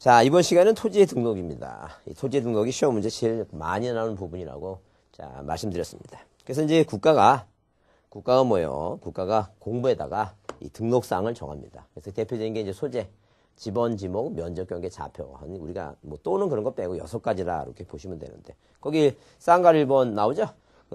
자, 이번 시간은 토지의 등록입니다. 이 토지의 등록이 시험 문제 제일 많이 나오는 부분이라고 자, 말씀드렸습니다. 그래서 이제 국가가 뭐예요? 국가가 공부에다가 이 등록사항을 정합니다. 그래서 대표적인 게 이제 소재, 지번, 지목, 면적, 경계, 좌표. 우리가 뭐 또는 그런 거 빼고 6가지라 이렇게 보시면 되는데. 거기 쌍가리 1번 나오죠?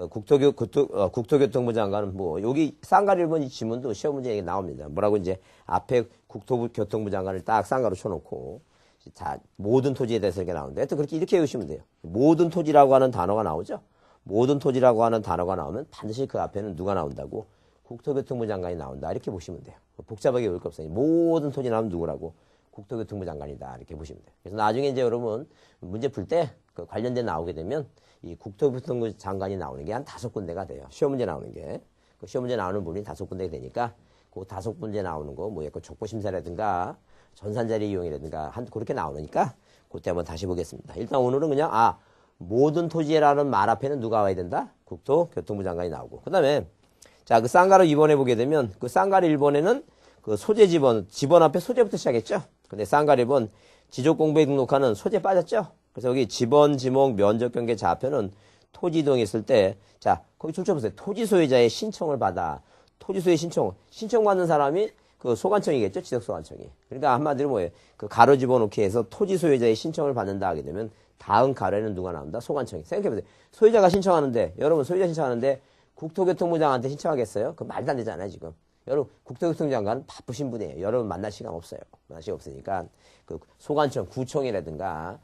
국토교통부 장관은 뭐, 여기 쌍가리 1번 이 지문도 시험 문제에 나옵니다. 뭐라고 이제 앞에 국토교통부 장관을 딱 쌍가로 쳐놓고, 자, 모든 토지에 대해서 이렇게 나오는데. 하여튼 그렇게 이렇게 외우시면 돼요. 모든 토지라고 하는 단어가 나오죠? 모든 토지라고 하는 단어가 나오면 반드시 그 앞에는 누가 나온다고? 국토교통부 장관이 나온다. 이렇게 보시면 돼요. 복잡하게 외울 거 없어요. 모든 토지 나오면 누구라고? 국토교통부 장관이다. 이렇게 보시면 돼요. 그래서 나중에 이제 여러분 문제 풀 때 그 관련된 나오게 되면 이 국토교통부 장관이 나오는 게 한 5군데가 돼요. 시험 문제 나오는 게. 그 시험 문제 나오는 부분이 5군데가 되니까 그 5군데 나오는 거, 뭐 약간 족보심사라든가 전산자료 이용이라든가 그렇게 나오니까 그때 한번 다시 보겠습니다. 일단 오늘은 그냥 모든 토지라는 말 앞에는 누가 와야 된다? 국토교통부 장관이 나오고. 그 다음에 자, 그 쌍가루 2번에 보게 되면 그 쌍가루 1번에는 그 소재 지번 앞에 소재부터 시작했죠? 근데 쌍가루 1번 지적공부에 등록하는 소재 빠졌죠? 그래서 여기 지번, 지목, 면적, 경계, 좌표는 토지 이동했을 때, 자, 거기 쫓아보세요. 토지 소유자의 신청을 받아. 토지 소유의 신청받는 사람이 그 소관청이겠죠? 지적소관청이. 그러니까 한마디로 뭐예요? 그 가로 집어넣기 해서 토지 소유자의 신청을 받는다 하게 되면 다음 가로에는 누가 나온다? 소관청이. 생각해보세요. 소유자가 신청하는데, 여러분 소유자 신청하는데 국토교통부 장관한테 신청하겠어요? 그 말도 안 되잖아요, 지금. 여러분, 국토교통부 장관은 바쁘신 분이에요. 여러분 만날 시간 없어요. 만날 시간 없으니까 그 소관청, 구청이라든가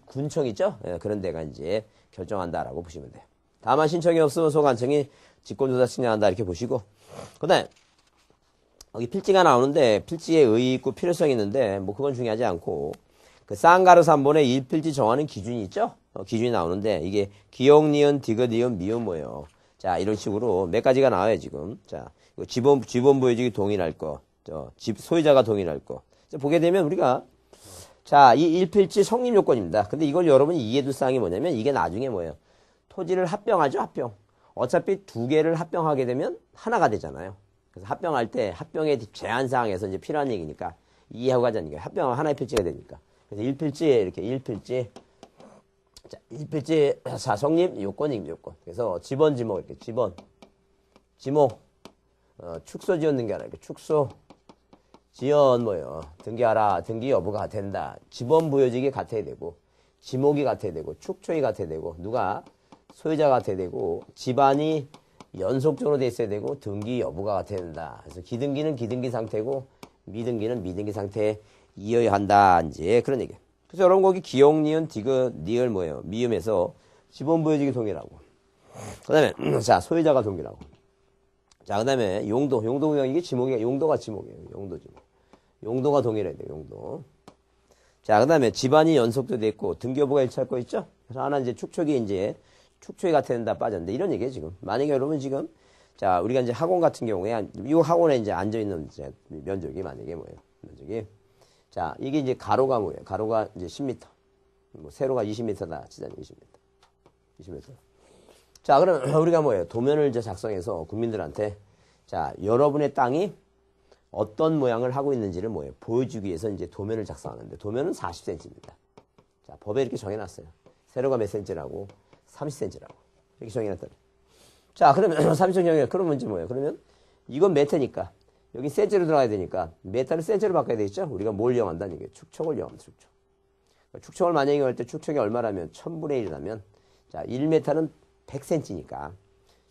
군청 있죠? 예, 그런 데가 이제 결정한다라고 보시면 돼요. 다만 신청이 없으면 소관청이 직권조사 신청한다 이렇게 보시고. 그 다음에 여기 필지가 나오는데 필지에 의의 있고 필요성이 있는데 뭐 그건 중요하지 않고 그 쌍가루 3번에 1필지 정하는 기준이 있죠? 기준이 나오는데 이게 기역, 니은, 디귿, 니은, 미음 뭐예요? 자, 이런 식으로 몇 가지가 나와요, 지금. 자, 지번 보여주기 동일할 거, 소유자가 동일할 거. 보게 되면 우리가 자, 이 1필지 성립 요건입니다. 근데 이걸 여러분이 이해해둘 사항이 뭐냐면 이게 나중에 뭐예요? 토지를 합병하죠, 합병. 어차피 2개를 합병하게 되면 하나가 되잖아요. 그래서 합병할 때 합병의 제한 사항에서 이제 필요한 얘기니까 이해하고 가자는 거예요. 합병하면 하나의 필지가 되니까. 그래서 1필지에 이렇게 1필지. 자, 1필지 자, 성립 요건입니다, 요건. 그래서 지번, 지목 이렇게 지번, 지목, 축소 지연 등기하라 이렇게 축소 지연 뭐예요? 등기하라. 등기 여부가 된다. 지번 부여지기 같아야 되고, 지목이 같아야 되고, 축초이 같아야 되고, 누가? 소유자가 같아야 되고, 집안이 연속적으로 돼 있어야 되고, 등기 여부가 같아야 된다. 그래서 기등기는 기등기 상태고, 미등기는 미등기 상태에 이어야 한다. 이제 그런 얘기예요. 그래서 여러분 거기 기역, 니은, 디귿, 니을 뭐예요? 미음에서 지번 부여지기 동일하고. 그 다음에, 자, 소유자가 동일하고. 자, 그 다음에 용도 구역 이게 지목이에요. 용도가 지목이에요. 용도 지목. 용도가 동일해야 돼요. 용도. 자, 그 다음에 집안이 연속도 돼 있고 등기 여부가 일치할 거 있죠? 그래서 하나 이제 축척이 같아야 된다 빠졌는데 이런 얘기예요, 지금. 만약에 여러분 지금 자, 우리가 이제 학원 같은 경우에 이 학원에 이제 앉아 있는 이제 면적이 만약에 뭐예요? 면적이 자, 이게 이제 가로가 뭐예요? 가로가 이제 10m. 뭐 세로가 20m다. 지자님 20m. 자, 그럼 우리가 뭐예요? 도면을 이제 작성해서 국민들한테 자, 여러분의 땅이 어떤 모양을 하고 있는지를 뭐예요? 보여주기 위해서 이제 도면을 작성하는데 도면은 40cm입니다. 자, 법에 이렇게 정해놨어요. 세로가 몇 cm라고? 30cm라고. 이렇게 정해놨다. 자, 그러면 30cm 정해. 그러면 이제 뭐예요? 그러면 이건 메타니까 여기 센치로 들어가야 되니까 메타를 센치로 바꿔야 되겠죠? 우리가 뭘 이용한다는 얘기예요? 축척을 이용합니다. 축척. 축척을 만약에 이용할 때 축척이 얼마라면 1000분의 1이라면 자, 1m는 100cm니까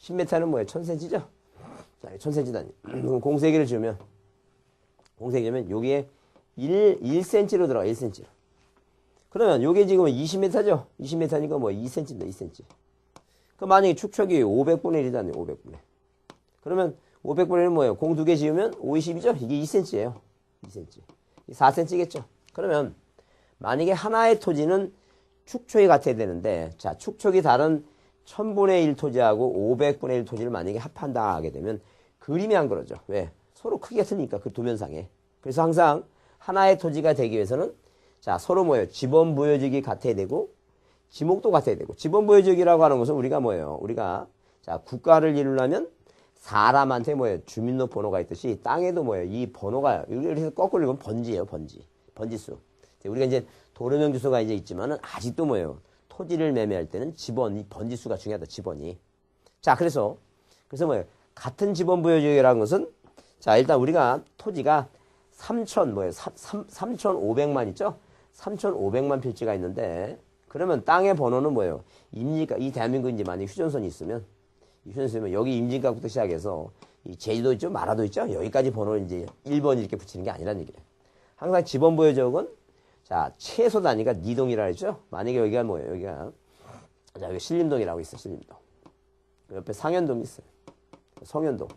10m는 뭐예요? 1000cm죠? 자, 1000cm 단위. 공세기를 지으면 여기에 1cm로 들어가. 1cm로. 그러면 요게 지금 20m죠? 20m니까 뭐 2cm입니다. 2cm. 그럼 만약에 축척이 500분의 1이다네. 500분의. 그러면 500분의 1은 뭐예요? 공 2개 지으면 5, 20이죠? 이게 2cm예요. 2cm. 4cm겠죠? 그러면 만약에 하나의 토지는 축척이 같아야 되는데 자, 축척이 다른 1000분의 1 토지하고 500분의 1 토지를 만약에 합한다 하게 되면 그림이 안 그러죠. 왜? 서로 크기가 틀리니까 그 도면상에. 그래서 항상 하나의 토지가 되기 위해서는 자, 서로 뭐예요? 지번 부여지기 같아야 되고 지목도 같아야 되고 지번 부여지기라고 하는 것은 우리가 뭐예요? 우리가 자, 국가를 이루려면 사람한테 뭐예요? 주민등록 번호가 있듯이 땅에도 뭐예요? 이 번호가 이렇게 거꾸로 읽으면 번지예요. 번지수. 우리가 이제 도로명 주소가 이제 있지만은 아직도 뭐예요? 토지를 매매할 때는 지번, 이 번지수가 중요하다, 지번이. 자, 그래서 뭐예요? 같은 지번 부여지역이라는 것은, 자, 일단 우리가 토지가 3,500만 있죠? 3,500만 필지가 있는데, 그러면 땅의 번호는 뭐예요? 임진각, 이 대한민국 이제 만약 휴전선이 있으면, 여기 임진각부터 시작해서, 이 제주도 있죠? 마라도 있죠? 여기까지 번호를 이제 1번 이렇게 붙이는 게 아니란 얘기예요. 항상 지번 부여지역은, 자, 최소 단위가 니동이라 했죠? 만약에 여기가 뭐예요? 여기가, 자, 여기 신림동이라고 있어요, 신림동. 옆에 상현동이 있어요. 성현동.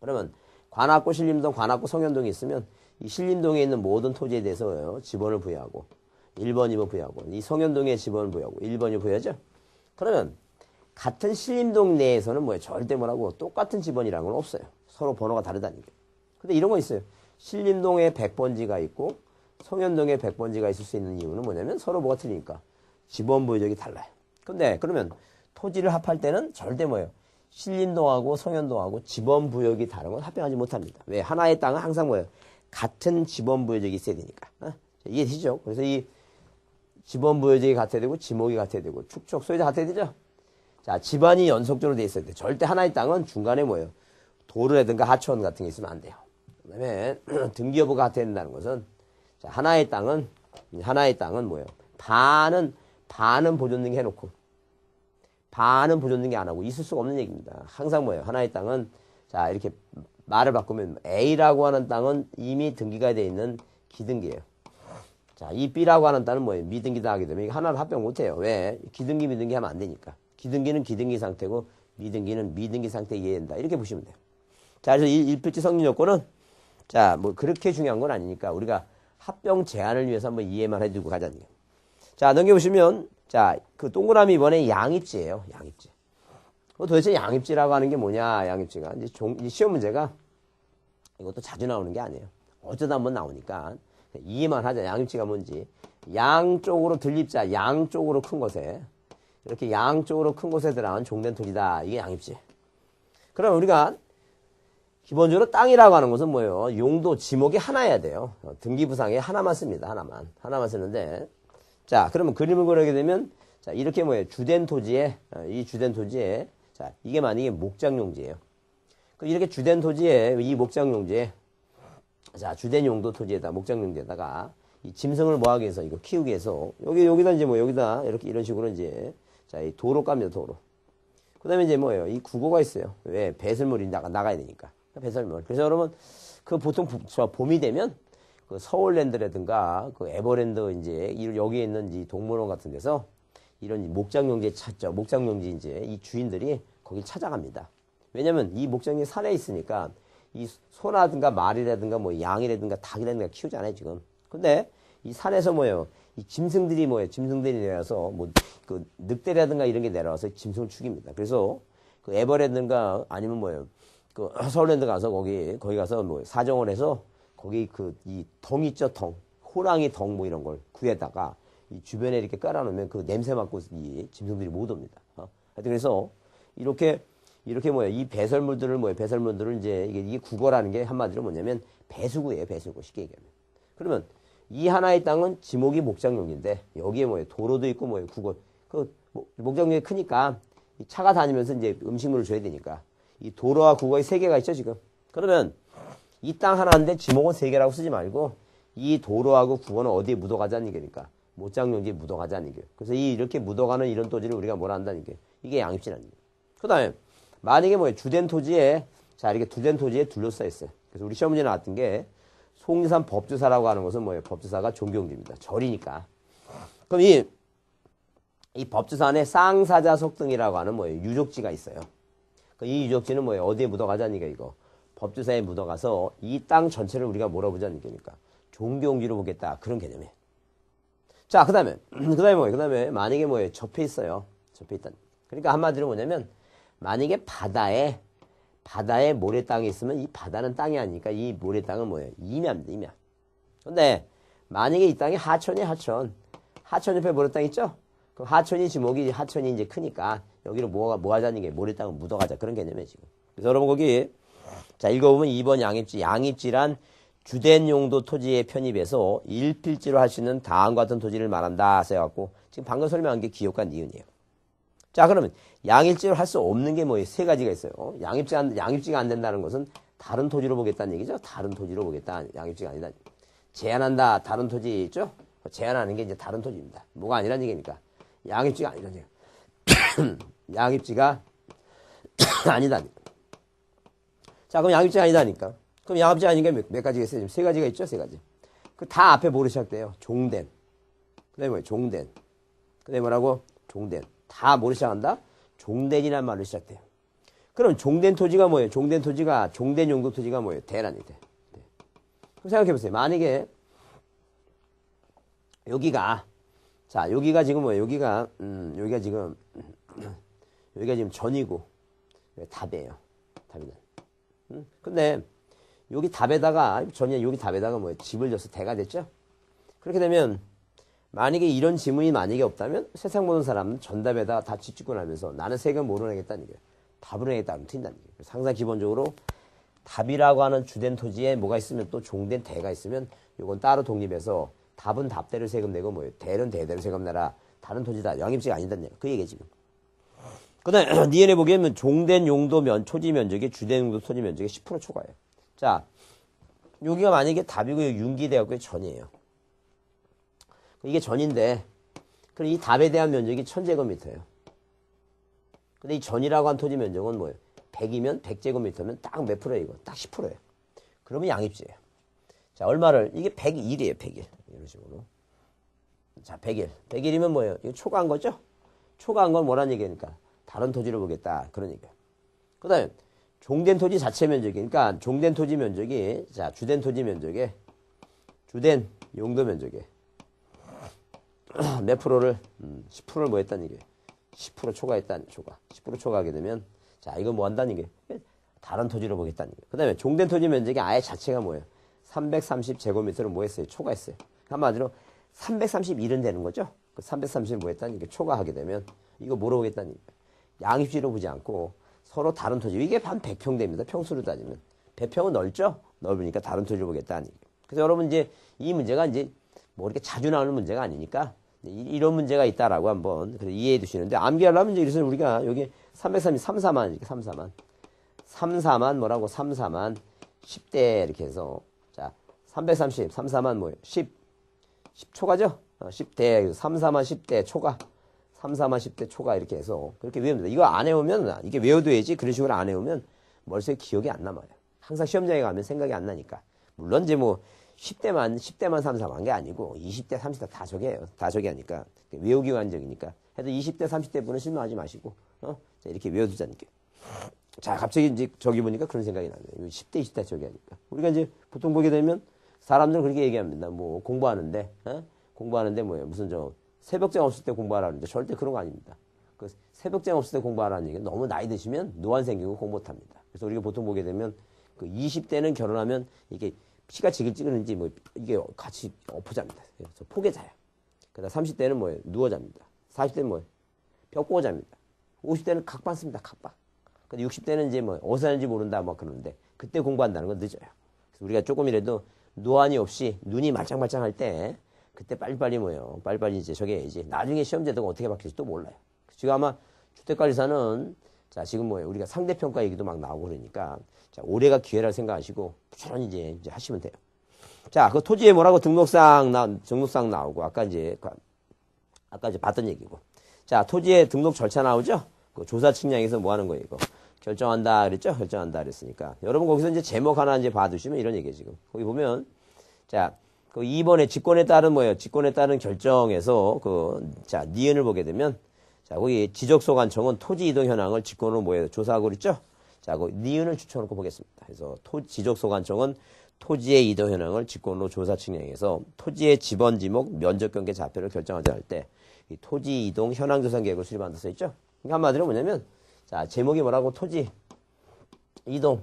그러면 관악구, 신림동, 관악구, 성현동이 있으면 이 신림동에 있는 모든 토지에 대해서 지번을 부여하고 1번, 2번 부여하고 이 성현동에 지번을 부여하고 1번, 2번 부여하죠? 그러면 같은 신림동 내에서는 뭐예요? 절대 뭐라고 똑같은 지번이라는 건 없어요. 서로 번호가 다르다는 얘기예요. 근데 이런 거 있어요. 신림동에 100번지가 있고 성현동에 100번지가 있을 수 있는 이유는 뭐냐면 서로 뭐가 틀리니까 지번 부여적이 달라요. 근데 그러면 토지를 합할 때는 절대 뭐예요? 신림동하고 성현동하고 지번 부여역이 다른 건 합병하지 못합니다. 왜? 하나의 땅은 항상 뭐예요? 같은 지번 부여적이 있어야 되니까. 이해되시죠? 그래서 이 지번 부여적이 같아야 되고 지목이 같아야 되고 축척 소유자 같아야 되죠? 자, 집안이 연속적으로 돼 있어야 돼. 절대 하나의 땅은 중간에 뭐예요? 도로라든가 하천 같은 게 있으면 안 돼요. 그 다음에 등기 여부가 같아야 된다는 것은, 자, 하나의 땅은 뭐예요? 반은 보존 등기 해놓고 반은 보존 등기 안 하고 있을 수가 없는 얘기입니다. 항상 뭐예요? 하나의 땅은, 자, 이렇게 말을 바꾸면 A라고 하는 땅은 이미 등기가 되어 있는 기등기예요. 자, 이 B라고 하는 땅은 뭐예요? 미등기다 하게 되면 이거 하나를 합병 못해요. 왜? 기등기, 미등기 하면 안 되니까. 기등기는 기등기 상태고 미등기는 미등기 상태에 이해된다. 이렇게 보시면 돼요. 자, 그래서 이 1필지 성립 요건은, 자, 뭐 그렇게 중요한 건 아니니까 우리가 합병 제한을 위해서 한번 이해만 해두고 가자는 거예요. 자, 넘겨보시면, 자, 그 동그라미 이번에 양입지예요. 양입지. 도대체 양입지라고 하는 게 뭐냐, 양입지가. 이제 시험 문제가 이것도 자주 나오는 게 아니에요. 어쩌다 한번 나오니까 이해만 하자. 양입지가 뭔지. 양쪽으로 들립자, 양쪽으로 큰 곳에, 이렇게 양쪽으로 큰 곳에 들어간 종된 토지다. 이게 양입지. 그럼 우리가 기본적으로 땅이라고 하는 것은 뭐예요? 용도, 지목이 하나여야 돼요. 등기부상에 하나만 씁니다. 하나만 쓰는데, 자, 그러면 그림을 그리게 되면, 자, 이렇게 뭐예요? 주된 토지에, 자, 이게 만약에 목장용지예요. 이렇게 주된 토지에, 이 목장용지에, 자, 주된 용도 토지에다, 목장용지에다가, 이 짐승을 뭐 하기 위해서, 이거 키우기 위해서, 여기다 이제 뭐, 여기다, 이렇게 이런 식으로 이제, 자, 이 도로 깝니다, 도로. 그 다음에 이제 뭐예요? 이 구고가 있어요. 왜? 배설물이 나가야 되니까. 배설물. 그래서 여러분, 그 보통 봄이 되면, 그 서울랜드라든가 그 에버랜드 이제 여기에 있는 이 동물원 같은 데서 이런 목장용지에 찾죠. 목장용지 이제 이 주인들이 거길 찾아갑니다. 왜냐면 이 목장용지 산에 있으니까 이 소라든가 말이라든가 뭐 양이라든가 닭이라든가 키우잖아요, 지금. 근데 이 산에서 뭐예요? 이 짐승들이 뭐예요? 짐승들이 내려와서 뭐 그 늑대라든가 이런 게 내려와서 짐승을 죽입니다. 그래서 그 에버랜드인가 아니면 뭐예요? 그 서울랜드 가서 거기 가서 뭐 사정을 해서 거기 이 덩 있죠, 덩. 호랑이 덩 뭐 이런 걸 구에다가 이 주변에 이렇게 깔아놓으면 그 냄새 맡고 이 짐승들이 못 옵니다. 하여튼 그래서 이렇게 뭐예요? 이 배설물들을 이제 이게 국어라는 게 한마디로 뭐냐면 배수구예요, 배수구. 쉽게 얘기하면. 그러면 이 하나의 땅은 지목이 목장용지인데 여기에 뭐예요? 도로도 있고 뭐예요? 국어. 목장용이 크니까 차가 다니면서 이제 음식물을 줘야 되니까 이 도로와 국어의 세 개가 있죠, 지금. 그러면 이 땅 하나인데 지목은 세 개라고 쓰지 말고 이 도로하고 국어는 어디에 묻어가자는 얘기니까 목장용지에 묻어가자는 얘기예요. 그래서 이렇게 묻어가는 이런 토지를 우리가 뭐라 한다는 얘기예요. 이게 양입지라는 얘기예요. 그 다음에 만약에 뭐예요? 주된 토지에, 자, 이렇게 주된 토지에 둘러싸여 있어요. 그래서 우리 시험 문제 나왔던 게 속리산 법주사라고 하는 것은 뭐예요? 법주사가 종교용지입니다. 절이니까. 그럼 이 법주사 안에 쌍사자 속등이라고 하는 뭐예요? 유적지가 있어요. 이 유적지는 뭐예요? 어디에 묻어가자는 얘기예요, 이거. 법주사에 묻어가서 이 땅 전체를 우리가 몰아보자는 얘기니까. 종교용지로 보겠다. 그런 개념이에요. 자, 그 다음에 뭐예요? 그 다음에 만약에 뭐예요? 접해 있어요. 접해 있다. 그러니까 한마디로 뭐냐면, 만약에 바다에 모래 땅이 있으면 이 바다는 땅이 아니니까 이 모래 땅은 뭐예요? 임야입니다, 임야. 근데 만약에 이 땅이 하천이에요, 하천. 하천 옆에 모래 땅 있죠? 그럼 하천이 지목이 하천이 이제 크니까 여기로 뭐 하자는 게 모래 땅을 묻어가자. 그런 개념이에요, 지금. 그래서 여러분 거기, 자, 읽어보면 2번 양입지란 주된 용도 토지에 편입해서 일필지로 할 수 있는 다음과 같은 토지를 말한다. 써갖고 지금 방금 설명한 게 기역과 니은이에요. 자, 그러면 양일지로 할 수 없는 게 뭐예요? 세 가지가 있어요. 양입지가 안 된다는 것은 다른 토지로 보겠다는 얘기죠. 다른 토지로 보겠다. 양입지가 아니다. 제한한다. 다른 토지 있죠? 제한하는 게 이제 다른 토지입니다. 뭐가 아니란 얘기니까. 양입지가 아니란 얘기. 양입지가 아니다. 자, 그럼 양입지가 아니다니까. 그럼 양입지가 아닌 게 몇 가지가 있어요? 지금 세 가지가 있죠? 세 가지. 그 다 앞에 뭐로 시작돼요? 종된. 그 다음에 뭐예요? 종된. 그 다음에 뭐라고? 종된. 다 뭐로 시작한다? 종된이라는 말로 시작돼요. 그럼 종된 토지가 뭐예요? 종된 토지가, 종된 용도 토지가 뭐예요? 대란이 돼. 네. 그럼 생각해보세요. 만약에, 여기가, 자, 여기가 지금 뭐예요? 여기가 지금 전이고, 답이에요. 답이는. 근데, 여기 답에다가, 전이 여기 답에다가 뭐예요? 집을 져서 대가 됐죠? 그렇게 되면, 만약에 이런 지문이 만약에 없다면 세상 모든 사람은 전답에다가 다 짓고 나면서 나는 세금 뭐로 내겠다는 얘기예요. 답으로 내겠다는 튄다는 얘기예요. 항상 기본적으로 답이라고 하는 주된 토지에 뭐가 있으면 또 종된 대가 있으면 이건 따로 독립해서 답은 답대로 세금 내고 뭐예요. 대는 대대로 세금 내라. 다른 토지다. 양입지가 아니다는 얘기예요. 그 얘기예요 지금. 그 다음에 니은에 보기에는 종된 용도 토지 면적이 주된 용도 토지 면적의 10% 초과예요. 자, 여기가 만약에 답이고 윤기대학교의 전이에요. 이게 전인데, 그럼 이 답에 대한 면적이 1000제곱미터예요. 근데 이 전이라고 한 토지 면적은 뭐예요? 100이면 100제곱미터면 딱 몇 프로예요, 이거? 딱 10%예요. 그러면 양입지예요. 자, 얼마를? 이게 101이에요, 101. 이런 식으로. 자, 101. 101이면 뭐예요? 이거 초과한 거죠? 초과한 건 뭐란 얘기니까? 다른 토지를 보겠다. 그런 얘기예요. 그 다음에, 종된 토지 자체 면적이, 그러니까 종된 토지 면적이, 자, 주된 토지 면적에, 주된 용도 면적에, 몇 프로를 10%를 뭐 했다는 얘기예요. 10% 초과했다는 초과. 10% 초과하게 되면 자, 이거 뭐 한다는 얘기예요. 다른 토지로 보겠다는 얘기예요. 그 다음에 종된 토지 면적이 아예 자체가 뭐예요? 330제곱미터를 뭐 했어요? 초과했어요. 한마디로 331은 되는 거죠. 그 330을 뭐 했다는 얘기예요. 초과하게 되면 이거 뭐로 보겠다는 얘기예요. 양입지로 보지 않고 서로 다른 토지. 이게 한 100평 됩니다. 평수로 따지면. 100평은 넓죠? 넓으니까 다른 토지로 보겠다는 얘기예요. 그래서 여러분 이제 이 문제가 이제 뭐 이렇게 자주 나오는 문제가 아니니까 이런 문제가 있다라고 한번 이해해 두시는데 암기하려면 이제 이래서 우리가 여기 330, 34만 이렇게 34만 34만 뭐라고 34만 10대 이렇게 해서 자 330, 34만 뭐예요? 10초가죠? 10대 34만 10대 초가 34만 10대 초가 이렇게 해서 그렇게 외웁니다. 이거 안 해오면 이게 외워둬야지 그런 식으로 안 해오면 머릿속에 기억이 안 남아요. 항상 시험장에 가면 생각이 안 나니까. 물론 이제 뭐 10대만 34만 게 아니고 20대 30대 다 저게요. 다 저게 하니까 외우기 완적이니까 해도 20대 30대 분은 실망하지 마시고 자, 이렇게 외워두자니까. 자 갑자기 이제 저기 보니까 그런 생각이 나네요. 10대 20대 저기 하니까 우리가 이제 보통 보게 되면 사람들은 그렇게 얘기합니다. 뭐 공부하는데 공부하는데 뭐예요? 무슨 저 새벽장 없을 때 공부하라는데 절대 그런 거 아닙니다. 그 새벽장 없을 때 공부하라는 얘기는 너무 나이 드시면 노안 생기고 공부 못합니다. 그래서 우리가 보통 보게 되면 그 20대는 결혼하면 이게 피가 지글지글는지 뭐 이게 같이 엎어잡니다. 그래서 포개 자요. 그다음 30대는 뭐예요? 누워 잡니다. 40대는 뭐예요? 벽 보고 잡니다. 50대는 각방 씁니다. 각방. 근데 60대는 이제 뭐 어디서 하는지 모른다 막 그러는데 그때 공부한다는 건 늦어요. 그래서 우리가 조금이라도 노안이 없이 눈이 말짱말짱할 때 그때 빨리빨리 뭐예요? 빨리빨리 이제 저게 이제 나중에 시험 제도가 어떻게 바뀔지 또 몰라요. 지금 아마 주택관리사는 자 지금 뭐예요? 우리가 상대평가 얘기도 막 나오고 그러니까 자 올해가 기회라 생각하시고 부지런히 이제 하시면 돼요. 자 그 토지에 뭐라고 등록상 나오고 아까 이제 봤던 얘기고 자 토지에 등록 절차 나오죠? 그 조사 측량에서 뭐 하는 거예요 이거 결정한다 그랬죠? 결정한다 그랬으니까 여러분 거기서 이제 제목 하나 이제 봐두시면 이런 얘기예요 지금 거기 보면 자 그 2번에 직권에 따른 뭐예요? 직권에 따른 결정에서 자 니은을 보게 되면 자 거기 지적소관청은 토지 이동 현황을 직권으로 뭐예요? 조사하고 그랬죠? 자, 그 니은을 붙여놓고 보겠습니다. 그래서 지적소관청은 토지의 이동 현황을 직권으로 조사 측량해서 토지의 지번 지목 면적 경계 좌표를 결정하자 할 때 이 토지 이동 현황 조사 계획을 수립한다 써 있죠. 그러니까 한마디로 뭐냐면 자 제목이 뭐라고 토지 이동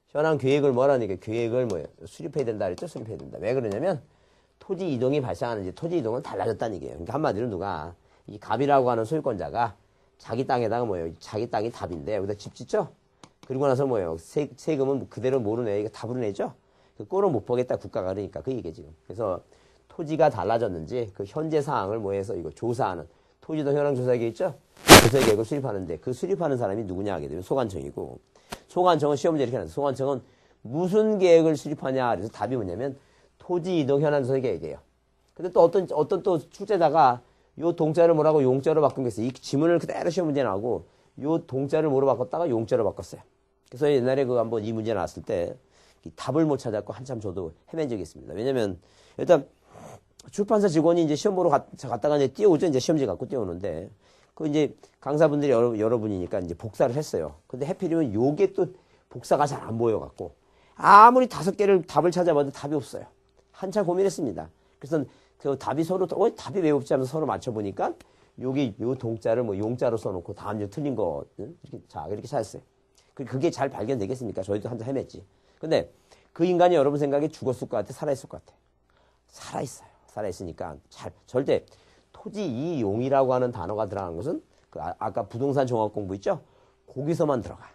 현황 계획을 뭐라니까 계획을 뭐예요? 수립해야 된다 그랬죠. 수립해야 된다. 왜 그러냐면 토지 이동이 발생하는지 토지 이동은 달라졌다는 얘기예요. 그러니까 한마디로 누가 이 갑이라고 하는 소유권자가 자기 땅에다가 뭐예요? 자기 땅이 답인데 여기다 집 짓죠? 그리고 나서 뭐예요? 세금은 그대로 모르네. 이거 다 부르내죠? 그 꼴을 못 보겠다, 국가가. 그러니까 그 얘기 지금. 그래서 토지가 달라졌는지 그 현재 사항을 뭐해서 이거 조사하는 토지도 현황 조사계획 있죠? 조사 계획을 수립하는데 그 수립하는 사람이 누구냐 하게 되면 소관청이고, 소관청은 시험 문제 이렇게 하는데, 소관청은 무슨 계획을 수립하냐. 그래서 답이 뭐냐면 토지 이동 현황 조사 계획이에요. 근데 또 어떤 또 출제자가 요 동자를 뭐라고 용자로 바꾼 게 있어요. 이 지문을 그대로 시험 문제 나오고 요 동자를 뭐로 바꿨다가 용자로 바꿨어요. 그래서 옛날에 그 한번 이 문제 나왔을 때 답을 못 찾았고 한참 저도 헤맨 적이 있습니다. 왜냐면 일단 출판사 직원이 이제 시험 보러 갔다가 이제 뛰어오죠. 이제 시험지 갖고 뛰어오는데 그 이제 강사분들이 여러분이니까 이제 복사를 했어요. 근데 해필이면 요게 또 복사가 잘 안 보여갖고 아무리 5개를 답을 찾아봐도 답이 없어요. 한참 고민했습니다. 그래서 그 답이 서로 답이 왜 없지 하면서 서로 맞춰보니까 여기 요 동자를 뭐 용자로 써놓고 다음 주 틀린 거 이렇게 찾았어요. 그게 잘 발견되겠습니까? 저희도 한참 헤맸지. 근데 그 인간이 여러분 생각에 죽었을 것 같아? 살아있을 것 같아? 살아있어요. 살아있으니까 절대 토지 이용이라고 하는 단어가 들어간 것은 그 아까 부동산 종합 공부 있죠? 거기서만 들어가.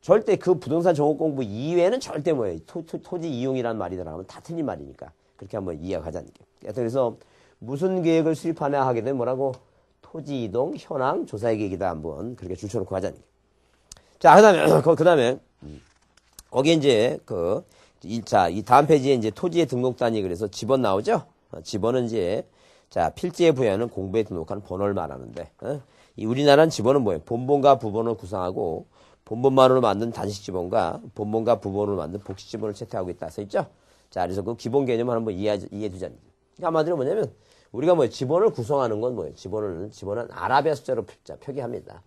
절대 그 부동산 종합 공부 이외에는 절대 뭐예요? 토지 이용이라는 말이 들어가면 다 틀린 말이니까. 그렇게 한번 이해하자는 게. 그래서 무슨 계획을 수립하냐 하게 되면 뭐라고? 토지 이동 현황 조사 계획이다. 한번 그렇게 줄쳐놓고 하자는 게. 자, 그 다음에 거기에 이제 이 다음 페이지에 이제 토지의 등록단위 그래서 집원 나오죠? 집원은 이제 자, 필지에 부여하는 공부에 등록한 번호를 말하는데, 이 우리나라는 집원은 뭐예요? 본본과 부본을 구성하고 본본만으로 만든 단식 집원과 본본과 부본으로 만든 복식 집원을 채택하고 있다 써 있죠? 자, 그래서 그 기본 개념을 한번 이해해 두자는 거예요. 그러니까 한마디로 뭐냐면 우리가 뭐예요? 집원을 구성하는 건 뭐예요? 집원은 아라비아 숫자로 표기합니다.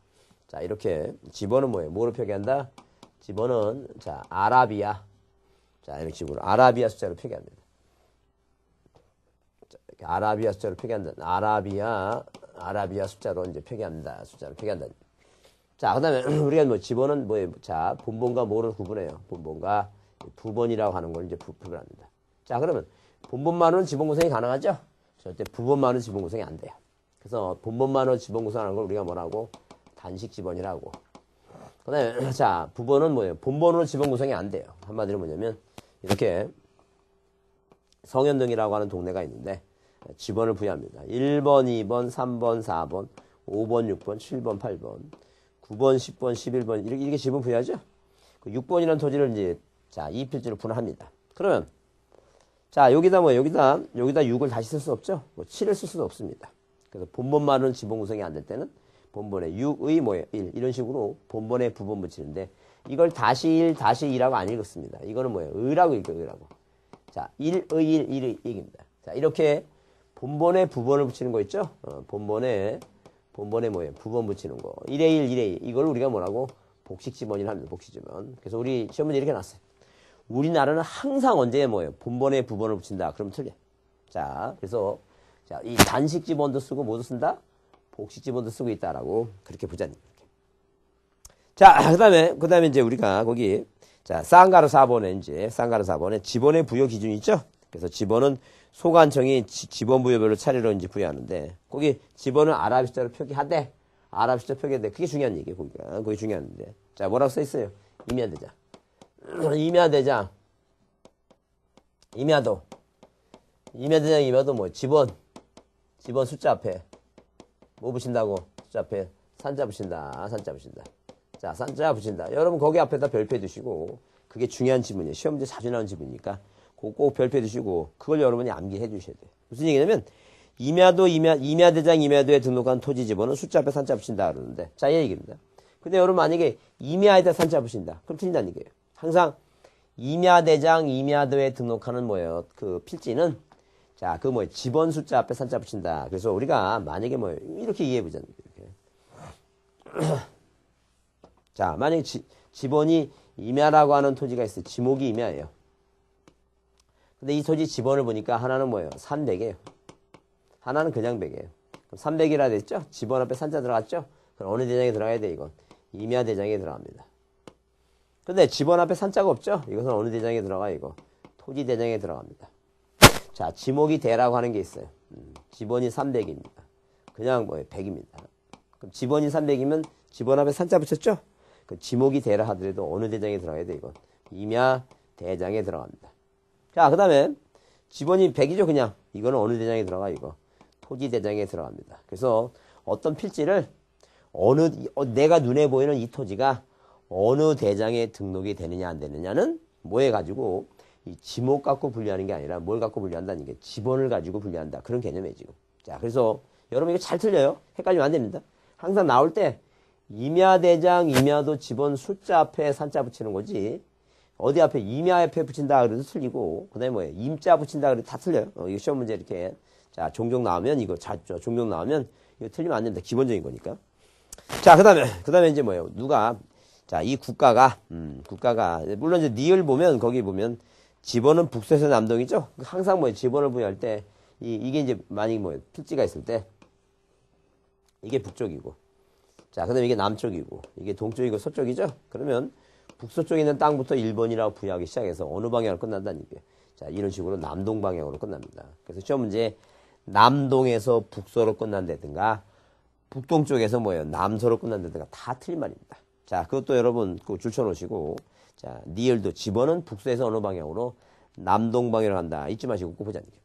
자, 이렇게 집원은 뭐예요? 뭐로 표기한다? 집원은 자, 아라비아. 자, 이렇게 식으로 아라비아 숫자로 표기합니다. 자, 이렇게 아라비아 숫자로 표기한다. 아라비아 숫자로 이제 표기합니다. 숫자로 표기한다. 자, 그다음에 우리가 뭐 집원은 뭐예요? 자, 본본과 뭐를 구분해요? 본본과 부본이라고 하는 걸 이제 구분합니다. 자, 그러면 본본만으로는 지번 구성이 가능하죠? 절대 부본만으로는 지번 구성이 안 돼요. 그래서 본본만으로 지번 구성하는 걸 우리가 뭐라고? 단식 지번이라고. 그 다음에, 자, 부본은 뭐예요? 본본으로 지번 구성이 안 돼요. 한마디로 뭐냐면, 이렇게 성현동이라고 하는 동네가 있는데, 지번을 부여합니다. 1번, 2번, 3번, 4번, 5번, 6번, 7번, 8번, 9번, 10번, 11번, 이렇게 지번 부여하죠? 그 6번이라는 토지를 이제, 자, 이 필지로 분할합니다. 그러면, 자, 여기다 6을 다시 쓸 수 없죠? 뭐 7을 쓸 수도 없습니다. 그래서 본본만으로는 지번 구성이 안 될 때는 본본에 6의 뭐예요? 1. 이런 식으로 본본에 부본 붙이는데 이걸 다시 1, 다시 2라고 안 읽었습니다. 이거는 뭐예요? 의라고 읽어요. 의라고. 자, 1의 1, 1의 1입니다. 자, 이렇게 본본에 부본을 붙이는 거 있죠? 본본에 뭐예요? 부본 붙이는 거. 1의 1, 1의 2. 이걸 우리가 뭐라고? 복식지번이라 합니다. 복식지번. 그래서 우리 시험 문제 이렇게 났어요. 우리나라는 항상 언제 뭐예요? 본본에 부본을 붙인다. 그러면 틀려. 자, 그래서 자, 이 단식 지번도 쓰고 뭐도 쓴다? 복식 지번도 쓰고 있다라고 그렇게 보자니. 자, 그다음에 이제 우리가 거기 자, 쌍가루 4번에 지번의 부여 기준이 있죠? 그래서 지번은 소관청이 지번 부여별로 차례로 이제 부여하는데 거기 지번은 아랍 숫자로 표기하되 아랍 숫자 표기하되 그게 중요한 얘기예요. 거기 중요한데. 자, 뭐라고 써 있어요? 임야대장. 임야대장 뭐 지번 숫자 앞에 뭐 붙인다고? 숫자 앞에 산자 붙인다. 자, 산자 붙인다. 여러분 거기 앞에다 별표 두시고 그게 중요한 지문이에요. 시험 문제 자주 나오는 지문이니까 꼭 별표 두시고 그걸 여러분이 암기해 주셔야 돼요. 무슨 얘기냐면 임야대장 임야도에 등록한 토지 지번은 숫자 앞에 산자 붙인다 그러는데 자, 이 얘기입니다. 근데 여러분 만약에 임야에다 산자 붙인다. 그럼 틀린다는 얘기예요. 항상 임야대장 임야도에 등록하는 뭐예요? 그 필지는 자, 그 뭐예요? 지번 숫자 앞에 산자 붙인다. 그래서 우리가 만약에 뭐예요? 이렇게 이해해 보자는 거예요. 자, 만약에 지번이 임야라고 하는 토지가 있어요. 지목이 임야예요. 근데 이 토지 지번을 보니까 하나는 뭐예요? 300이에요. 하나는 그냥 100이에요. 그럼 300이라 됐죠? 지번 앞에 산자 들어갔죠? 그럼 어느 대장에 들어가야 돼, 이건? 임야 대장에 들어갑니다. 근데 지번 앞에 산자가 없죠? 이것은 어느 대장에 들어가, 이거? 토지 대장에 들어갑니다. 자, 지목이 대라고 하는 게 있어요. 지번이 300입니다. 그냥 뭐예요? 100입니다. 그럼 지번이 300이면 지번 앞에 산자 붙였죠? 그 지목이 되라 하더라도 어느 대장에 들어가야 돼, 이건. 임야 대장에 들어갑니다. 자, 그 다음에 지번이 100이죠, 그냥. 이거는 어느 대장에 들어가, 이거. 토지 대장에 들어갑니다. 그래서 어떤 필지를 내가 눈에 보이는 이 토지가 어느 대장에 등록이 되느냐 안 되느냐는 뭐해 가지고 이 지목 갖고 분류하는 게 아니라 뭘 갖고 분류한다는 게 지번을 가지고 분류한다. 그런 개념이에요, 지금. 자, 그래서 여러분 이거 잘 틀려요. 헷갈리면 안 됩니다. 항상 나올 때 임야대장, 임야도 지번 숫자 앞에 산자 붙이는 거지. 어디 앞에 임야 앞에 붙인다 그래도 틀리고, 그 다음에 뭐예요? 임자 붙인다 그래도 다 틀려요. 이거 시험 문제 이렇게. 자, 종종 나오면 이거 잤죠. 종종 나오면 이거 틀리면 안 됩니다. 기본적인 거니까. 자, 그 다음에 이제 뭐예요? 자, 이 국가가, 물론 이제 니을 보면, 거기 보면, 지번은 북서에서 남동이죠? 항상 뭐예요? 지번을 부여할 때, 이게 이제 만약에 뭐예요? 필지가 있을 때, 이게 북쪽이고, 자, 그 다음에 이게 남쪽이고, 이게 동쪽이고 서쪽이죠? 그러면, 북서쪽에 있는 땅부터 1번이라고 부여하기 시작해서 어느 방향으로 끝난다는 얘기예요. 자, 이런 식으로 남동 방향으로 끝납니다. 그래서 시험 문제, 남동에서 북서로 끝난다든가, 북동쪽에서 뭐예요? 남서로 끝난다든가 다 틀린 말입니다. 자, 그것도 여러분 꼭 줄쳐놓으시고, 자, 니을도 집어는 북서에서 어느 방향으로 남동 방향으로 간다. 잊지 마시고 꼭 보자는 얘기예요.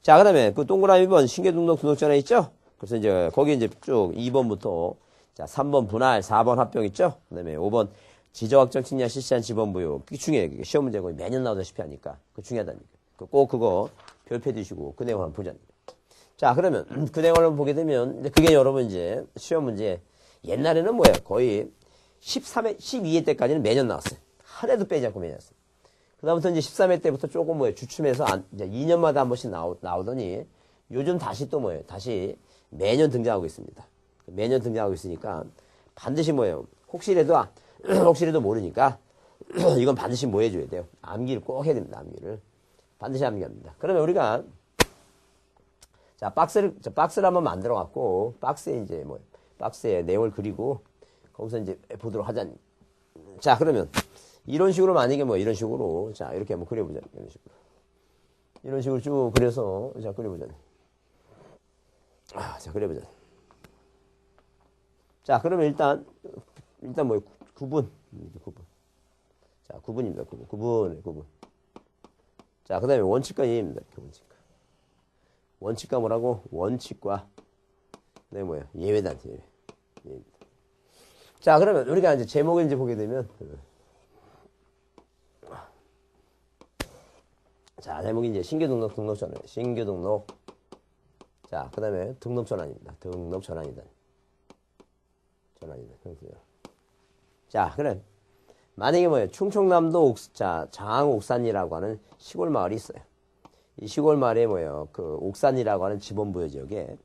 자, 그 다음에 그 동그라미 2번 신규등록 등록전에 있죠? 그래서 이제 거기 이제 쭉 2번부터 자, 3번 분할, 4번 합병 있죠? 그 다음에 5번 지정확정 측량 실시한 지번부여. 그게 중요해요. 시험 문제 거의 매년 나오다시피 하니까. 그거 중요하다는 얘기예요. 꼭 그거 별표 주시고 그 내용을 한번 보자는 얘기예요. 자, 그러면 그 내용을 보게 되면 그게 여러분 이제 시험 문제 옛날에는 뭐예요? 거의 13회, 12회 때까지는 매년 나왔어요. 한 해도 빼지 않고 매년 나왔어요. 그 다음부터 이제 13회 때부터 조금 뭐예요? 주춤해서 이제 2년마다 한 번씩 나오더니 요즘 다시 또 뭐예요? 다시 매년 등장하고 있습니다. 매년 등장하고 있으니까 반드시 뭐예요? 혹시라도 모르니까 이건 반드시 뭐 해줘야 돼요? 암기를 꼭 해야 됩니다. 암기를. 반드시 암기합니다. 그러면 우리가 자, 박스를 한번 만들어 갖고 박스에 내용을 그리고 거기서 이제 보도록 하자니. 자, 그러면 이런 식으로 만약에 이런 식으로 자, 이렇게 한번 그려보자. 이런 식으로 쭉 그려서 자, 그려보자. 자, 그려보자. 자, 그러면 일단 뭐예요? 구분. 자, 구분입니다. 구분. 자, 그 다음에 원칙과 예입니다. 원칙과 뭐라고? 원칙과 네, 뭐야? 예외다. 예외. 자, 그러면 우리가 이제 제목을 이제 보게 되면 자, 제목이 이제 등록전환. 신규등록. 자, 그 다음에 등록전환입니다. 등록전환이다. 자, 그래. 만약에 뭐예요? 충청남도 장옥산이라고 하는 시골 마을이 있어요. 이 시골 마을에 뭐예요? 그 옥산이라고 하는 지번부여 지역에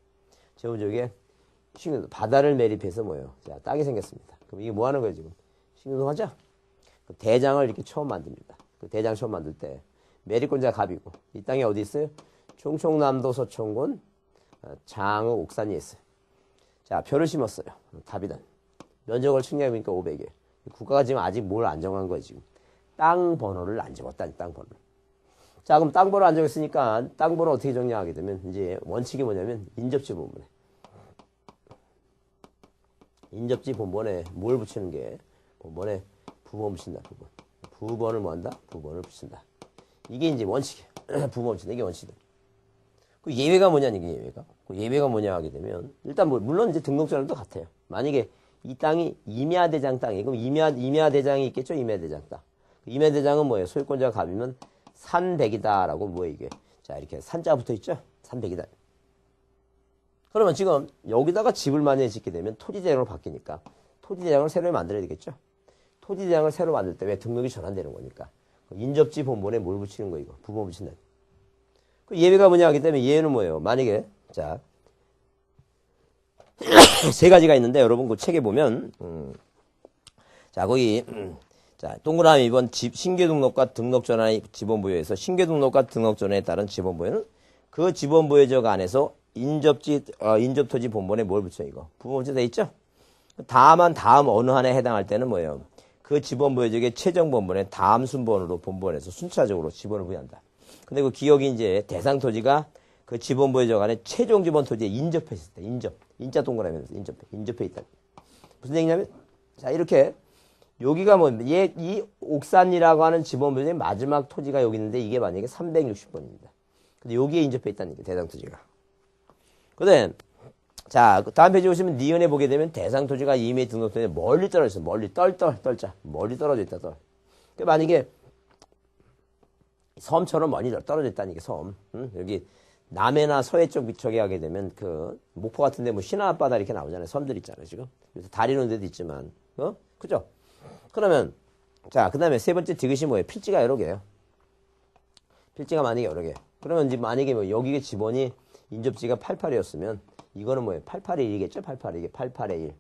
바다를 매립해서 뭐예요? 자, 땅이 생겼습니다. 그럼 이게 뭐 하는 거예요, 지금? 신규등록 하죠? 그 대장을 이렇게 처음 만듭니다. 그 대장 처음 만들 때 매립권자가 갑이고 이 땅이 어디 있어요? 충청남도 서천군 장흥 옥산이 있어요. 자, 표를 심었어요. 답이다. 면적을 측량해보니까 500이에요. 국가가 지금 아직 뭘 안 정한 거예요, 지금. 땅 번호를 안 적었다니, 땅 번호를. 자, 그럼 땅 번호 안 적었으니까 땅 번호 어떻게 정리하게 되면 이제 원칙이 뭐냐면 인접지 본번에. 인접지 본번에 뭘 붙이는 게 본번에 부번 붙인다, 부번. 부번을 뭐 한다? 부번을 붙인다. 이게 이제 원칙이에요. 부번 붙인다. 이게 원칙이다. 그 예외가 뭐냐, 이게 예외가. 그 예외가 뭐냐 하게 되면 일단 물론 이제 등록전환도 같아요. 만약에 이 땅이 임야대장 땅이에요. 그럼 임야대장이 있겠죠? 임야대장 땅. 임야대장은 뭐예요? 소유권자가 갑이면 산백이다라고 뭐예요, 이게. 자, 이렇게 산자 붙어 있죠? 산백이다. 그러면 지금 여기다가 집을 만약에 짓게 되면 토지대장으로 바뀌니까 토지대장을 새로 만들어야 되겠죠? 토지대장을 새로 만들 때 왜 등록이 전환되는 거니까. 인접지 본번에 뭘 붙이는 거, 이거. 부번 붙인다. 그 예외가 뭐냐 하기 때문에 예외는 뭐예요? 만약에, 자, 세 가지가 있는데 여러분 그 책에 보면 자, 거기 자, 동그라미 2번 신규등록과 등록전환의 지번부여에서 신규등록과 등록전환에 따른 지번부여는 그 지번부여적 안에서 인접토지 본번에 뭘 붙여, 이거. 부번 붙여 돼 있죠? 다음 어느 한에 해당할 때는 뭐예요? 그 지번부여적의 최종 본번에 다음 순번으로 본번에서 순차적으로 지번을 부여한다. 근데 그 기억이 이제 대상 토지가 그 지번부여적 안에 최종 지번 토지에 인접해 있을 때, 인자 동그라미에서 인접해 있다. 무슨 얘기냐면, 자, 이렇게 여기가 이 옥산이라고 하는 지번부의 마지막 토지가 여기 있는데 이게 만약에 360번입니다. 근데 여기에 인접해 있다는 게 대상 토지가. 근데 자, 다음 페이지 오시면 니은에 보게 되면 대상 토지가 이미 등록되는데 멀리 떨어져 있어. 멀리 떨자. 멀리 떨어져 있다. 만약에 섬처럼 멀리 떨어져 있다는 게 섬. 응? 여기 남해나 서해 쪽에 하게 되면 그 목포 같은데 뭐 신안 앞바다 이렇게 나오잖아요. 섬들 있잖아요. 지금. 그래서 다리 놓은 데도 있지만. 그죠? 그러면 자, 그다음에 세 번째 디귿이 뭐예요? 필지가 여러 개예요. 필지가 만약에 여러 개. 그러면 이제 만약에 뭐 여기에 지번이 인접지가 88이었으면 이거는 뭐예요? 881 이겠죠? 88 이게 88의 1.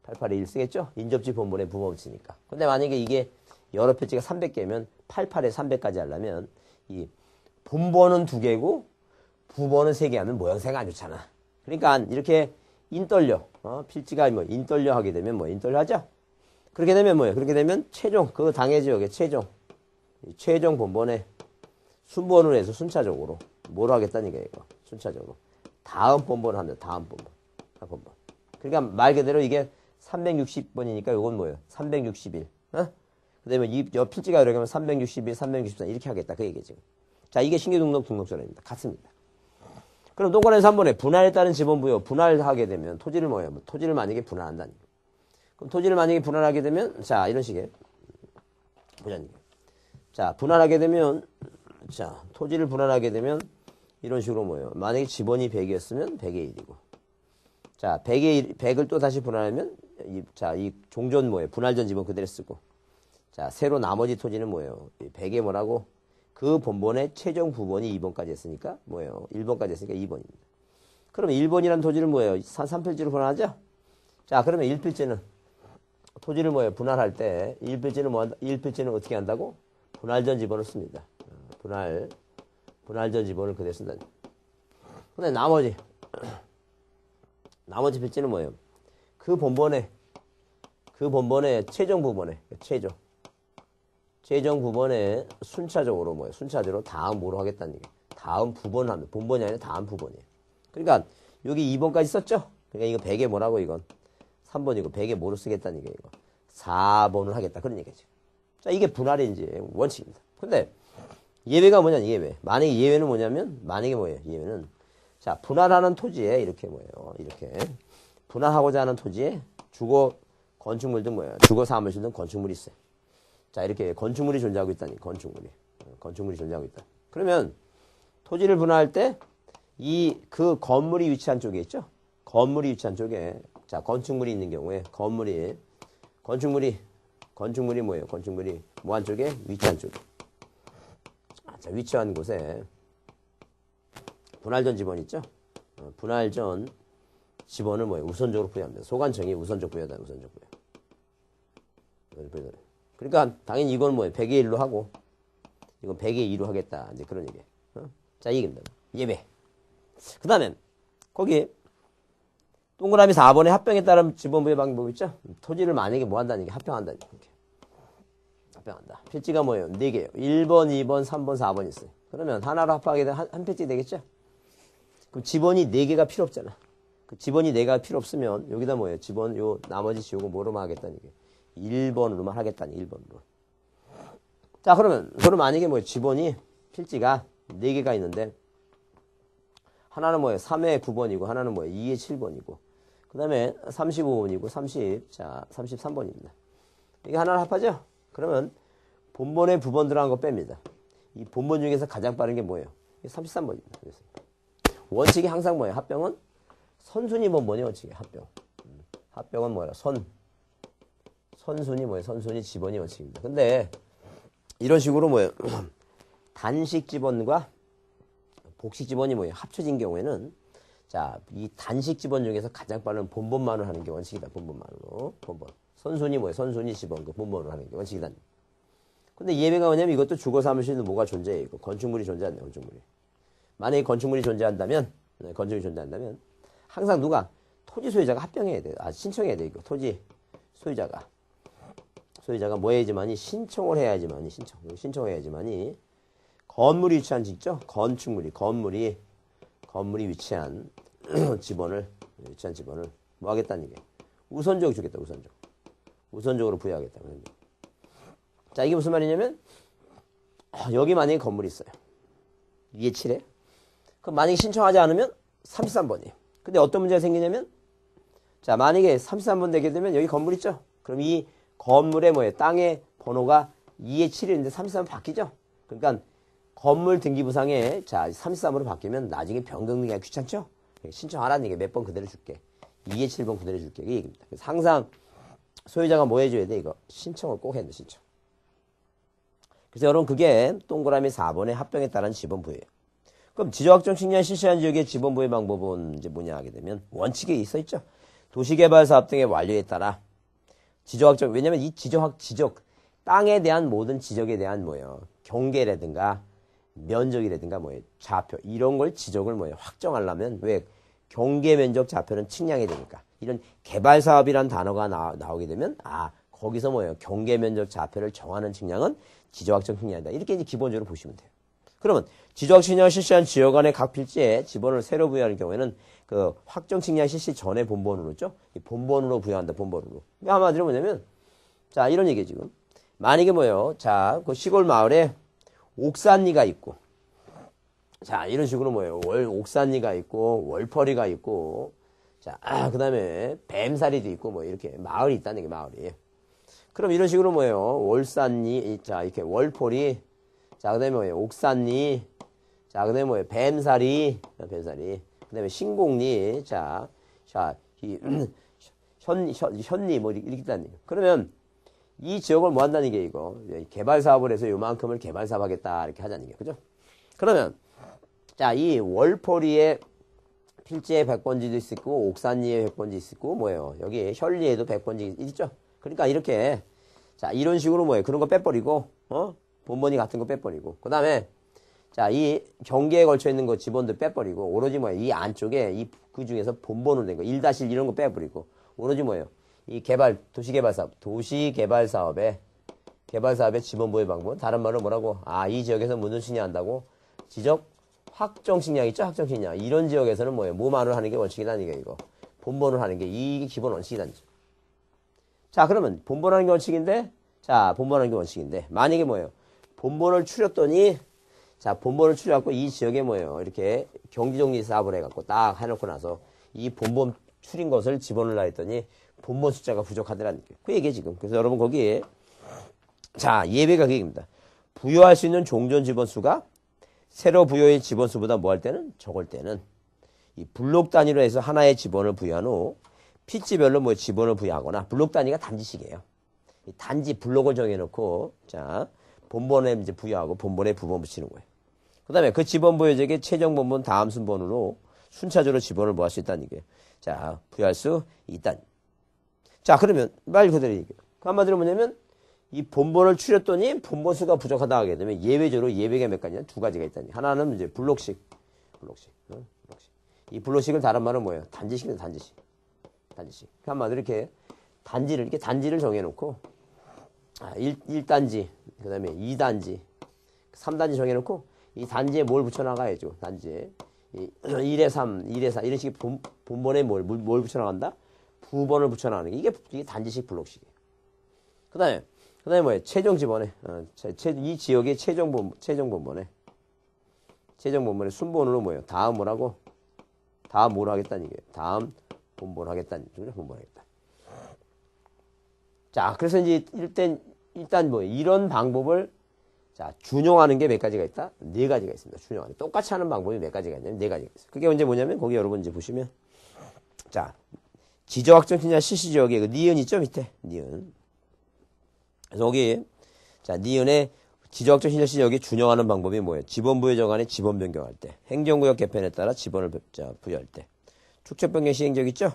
88의 1 쓰겠죠? 인접지 본본의 부범치니까. 근데 만약에 이게 여러 필지가 300개면 88에 300까지 하려면 이 본번은 2개고 부번은 3개 하면 모양새가 안 좋잖아. 그러니까 이렇게 인떨려. 필지가 뭐 인떨려 하게 되면 뭐 인떨려 하죠? 그렇게 되면 뭐예요? 그렇게 되면 최종, 그 당해 지역의 최종 본번에 순번으로 해서 순차적으로 뭘 하겠다는 게 이거. 순차적으로. 다음 본번을 합니다. 다음 본번. 그러니까 말 그대로 이게 360번이니까 이건 뭐예요? 361. 그 다음에 이 필지가 여러 개면 361, 363 이렇게 하겠다. 그 얘기지. 자, 이게 신규등록전입니다. 같습니다. 그럼 동그라미 3번에 분할에 따른 지번부요. 분할하게 되면 토지를 뭐예요? 토지를 만약에 분할한다니. 그럼 토지를 만약에 분할하게 되면 자, 이런 식의 보자니. 자, 분할하게 되면 자, 토지를 분할하게 되면 이런 식으로 뭐예요? 만약에 지번이 100이었으면 100의 1이고. 자, 100을 또 다시 분할하면 이 종전 뭐예요? 분할전 지번 그대로 쓰고. 자, 새로 나머지 토지는 뭐예요? 100에 뭐라고? 그 본번의 최종 부번이 2번까지 했으니까 뭐예요? 1번까지 했으니까 2번입니다. 그러면 1번이라는 토지를 뭐예요? 3필지로 분할하죠? 자, 그러면 1필지는 토지를 뭐예요? 분할할 때 1필지는 어떻게 한다고? 분할전 지번을 씁니다. 분할전 지번을 그대로 쓴다. 근데 나머지 필지는 뭐예요? 그 본번의 최종 부번에 최종 부번에 순차적으로 뭐예요? 순차적으로 다음 뭐로 하겠다는 얘기예요. 다음 부번을 합니다. 본번이 아니라 다음 부번이에요. 그러니까 여기 2번까지 썼죠? 그러니까 이거 100에 뭐라고 이건? 3번이고 100에 뭐로 쓰겠다는 얘기예요. 이거. 4번을 하겠다. 그런 얘기죠. 자, 이게 분할의 이제 원칙입니다. 근데 예외가 뭐냐? 예외. 만약에 예외는 뭐냐면 만약에 뭐예요? 예외는 자, 분할하는 토지에 이렇게 뭐예요? 이렇게 분할하고자 하는 토지에 주거 건축물 등 뭐예요? 주거 사무실 등 건축물이 있어요. 자, 이렇게 건축물이 존재하고 있다니. 건축물이 존재하고 있다. 그러면 토지를 분할할 때 그 건물이 위치한 쪽에 있죠? 건물이 위치한 쪽에 자, 건축물이 있는 경우에 건축물이 뭐예요? 건축물이 뭐한 쪽에? 위치한 쪽에. 자, 위치한 곳에 분할전 지번 있죠? 분할전 지번을 뭐예요? 우선적으로 부여합니다. 소관청이 우선적 부여다. 우선적 부여. 그러니까 당연히 이건 뭐예요? 100의 1로 하고 이건 100의 2로 하겠다. 이제 그런 얘기예요. 자, 이겁니다. 예배. 그 다음에 거기 동그라미 4번에 합병에 따른 지번부의 방법 있죠? 토지를 만약에 뭐 한다는 게 합병한다는 게. 합병한다. 필지가 뭐예요? 4개예요. 1번, 2번, 3번, 4번 있어요. 그러면 하나로 합하게 되면 한 필지 되겠죠? 그럼 지번이 4개가 필요 없잖아. 그 지번이 4개가 필요 없으면 여기다 뭐예요? 지번 요 나머지 지우고 뭐로만 하겠다는 게 1번으로만 하겠다니 1번으로. 자, 그러면 만약에 뭐예요? 지번이 필지가 4개가 있는데 하나는 뭐예요? 3의 9번이고 하나는 뭐예요? 2의 7번이고 그 다음에 35번이고 33번입니다. 이게 하나를 합하죠? 그러면 본번에 부번 들어간 거 뺍니다. 이 본번 중에서 가장 빠른 게 뭐예요? 33번입니다. 원칙이 항상 뭐예요? 합병은 선순위 본번이 원칙이에요. 합병은 뭐예요? 선순위 뭐예요? 선순위 지번이 원칙입니다. 근데 이런 식으로 뭐예요? 단식 지번과 복식 지번이 뭐예요? 합쳐진 경우에는 자, 이 단식 지번 중에서 가장 빠른 본번만을 하는 게 원칙이다. 본번만으로. 본번. 선순위 뭐예요? 선순위 지번 그 본번으로 하는 게 원칙이다. 근데 예외가 뭐냐면 이것도 주거 사무실도 뭐가 존재해요. 이거 건축물이 존재한다. 건축물이. 만약에 건축물이 존재한다면 항상 누가 토지 소유자가 합병해야 돼요. 신청해야 돼요. 이거 토지 소유자가 뭐 해야지만이 신청을 해야지만이 신청해야지만이 건물이 위치한 집 있죠? 건물이 위치한 지번을 뭐 하겠다는 얘기예요. 우선적 주겠다. 우선적으로 부여하겠다. 자, 이게 무슨 말이냐면, 여기 만약에 건물이 있어요. 2에 7에. 그럼 만약에 신청하지 않으면 33번이에요. 근데 어떤 문제가 생기냐면, 자, 만약에 33번 되게 되면 여기 건물 있죠? 그럼 이 건물의 뭐예요? 땅의 번호가 2에 7인데 33번 바뀌죠? 그러니까 건물 등기부상에 자, 33으로 바뀌면 나중에 변경하기가 귀찮죠? 신청하라는 얘기 몇 번 그대로 줄게. 2에 7번 그대로 줄게. 이 얘기입니다. 그래서 항상 소유자가 뭐 해줘야 돼? 이거. 신청을 꼭 해야 돼, 신청. 그래서 여러분 그게 동그라미 4번의 합병에 따른 지번부여예요. 그럼 지적확정 측량 실시한 지역의 지번부의 방법은 이제 뭐냐 하게 되면 원칙에 있어 있죠. 도시개발사업 등의 완료에 따라 지적확정, 왜냐면 이 지적, 땅에 대한 모든 지적에 대한 뭐예요. 경계라든가 면적이라든가 뭐예요. 좌표, 이런 걸 지적을 뭐예요. 확정하려면 왜 경계 면적 좌표는 측량이 되니까. 이런 개발사업이란 단어가 나오게 되면 거기서 뭐예요. 경계 면적 좌표를 정하는 측량은 지적확정 측량이다. 이렇게 이제 기본적으로 보시면 돼요. 그러면 지적확정 측량을 실시한 지역 간의 각 필지에 지번을 새로 부여하는 경우에는 그 확정 측량 실시 전에 본번호로죠. 이 본번호로 부여한다. 본번호로. 한마디로 뭐냐면 자 이런 얘기 지금 만약에 뭐예요. 자 그 시골 마을에 옥산리가 있고 자 이런 식으로 뭐예요. 옥산리가 있고 월퍼리가 있고 자 그다음에 뱀사리도 있고 뭐 이렇게 마을이 있다는 게 마을이. 그럼 이런 식으로 뭐예요. 월산리 자 이렇게 월퍼리 자 그다음에 뭐예요. 옥산리 자 그다음에 뭐예요. 뱀사리 그 다음에 신곡리, 현리, 뭐, 이렇게 있다는 얘기예요. 그러면 이 지역을 뭐 한다는 게 이거. 개발 사업을 해서 요만큼을 개발 사업 하겠다. 이렇게 하자는 게. 그죠? 그러면, 자, 이 월포리에 필지에 100번지도 있고, 옥산리에 100번지 있고, 뭐예요. 여기 현리에도 100번지 있죠? 그러니까 이렇게, 자, 이런 식으로 뭐예요. 그런 거 빼버리고, 본번이 같은 거 빼버리고. 그 다음에, 자, 이 경계에 걸쳐 있는 거 지번도 빼버리고, 오로지 뭐예요? 이 안쪽에 그 중에서 본번으로 된 거, 1- 이런 거 빼버리고, 오로지 뭐예요? 이 도시개발 사업의 지번부의 방법은 다른 말로 뭐라고? 이 지역에서 무슨 측량한다고? 지적 확정 측량 있죠? 확정 측량. 이런 지역에서는 뭐예요? 뭐만을 하는 게 원칙이다, 이거. 본번을 하는 게 이게 기본 원칙이다. 자, 그러면 본번하는 게 원칙인데, 본번하는 게 원칙인데, 만약에 뭐예요? 본번을 추렸더니, 자, 본번을 추려갖고 이 지역에 뭐예요? 이렇게 경지정리 사업을 해갖고 딱 해놓고 나서 이 본번 추린 것을 집어넣으려 했더니 본번 숫자가 부족하더라는 거예요. 그 얘기예요, 지금. 그래서 여러분 거기에 자, 예배가 그 얘기입니다. 부여할 수 있는 종전 지번수가 새로 부여의 지번수보다 뭐 할 때는? 적을 때는 이 블록 단위로 해서 하나의 지번을 부여한 후 필지별로 뭐 지번을 부여하거나 블록 단위가 단지식이에요. 이 단지 블록을 정해놓고 자, 본번에 이제 부여하고 본번에 부번 붙이는 거예요. 그 다음에 그 지번 부여적의 최종 본번 다음 순번으로 순차적으로 지번을 뭐 할 수 있다는 얘기예요. 자, 부여할 수 있다. 자, 그러면 말 그대로 얘기해요. 그 한마디로 뭐냐면 이 본번을 추렸더니 본번 수가 부족하다 하게 되면 예외적으로 예외가 몇 가지냐? 두 가지가 있다니. 하나는 이제 블록식. 이 블록식을 다른 말은 뭐예요? 단지식이다, 단지식. 그 한마디로 이렇게 단지를 정해놓고 1단지, 그 다음에 2단지, 3단지 정해놓고 이 단지에 뭘 붙여나가야죠. 단지에 1에 3, 2에 4 이런 식의 본번에 뭘 붙여나간다? 부번을 붙여나가는 게 이게 단지식 블록식이에요. 그 다음에 뭐예요? 최종 지번에 이 지역의 최종 본번에 순번으로 뭐예요? 다음 뭐라고? 다음 뭘 하겠다는 얘기예요. 다음 본번 하겠다는 얘기죠. 본번 하겠다. 자, 그래서 이제 일단 뭐 이런 방법을 자, 준용하는 게 몇 가지가 있다? 4가지가 있습니다. 준용하는. 똑같이 하는 방법이 몇 가지가 있냐면 4가지가 있어요. 그게 언제 뭐냐면 거기 여러분 이제 보시면 자, 지적확정 측량 실시 지역에 그 니은 있죠? 밑에. 니은. 그래서 거기 자, 니은에 지적확정 측량 실시 지역에 준용하는 방법이 뭐예요? 지번부여 정안에 지번 변경할 때, 행정구역 개편에 따라 지번을 부여할 때, 축척 변경 시행적 있죠?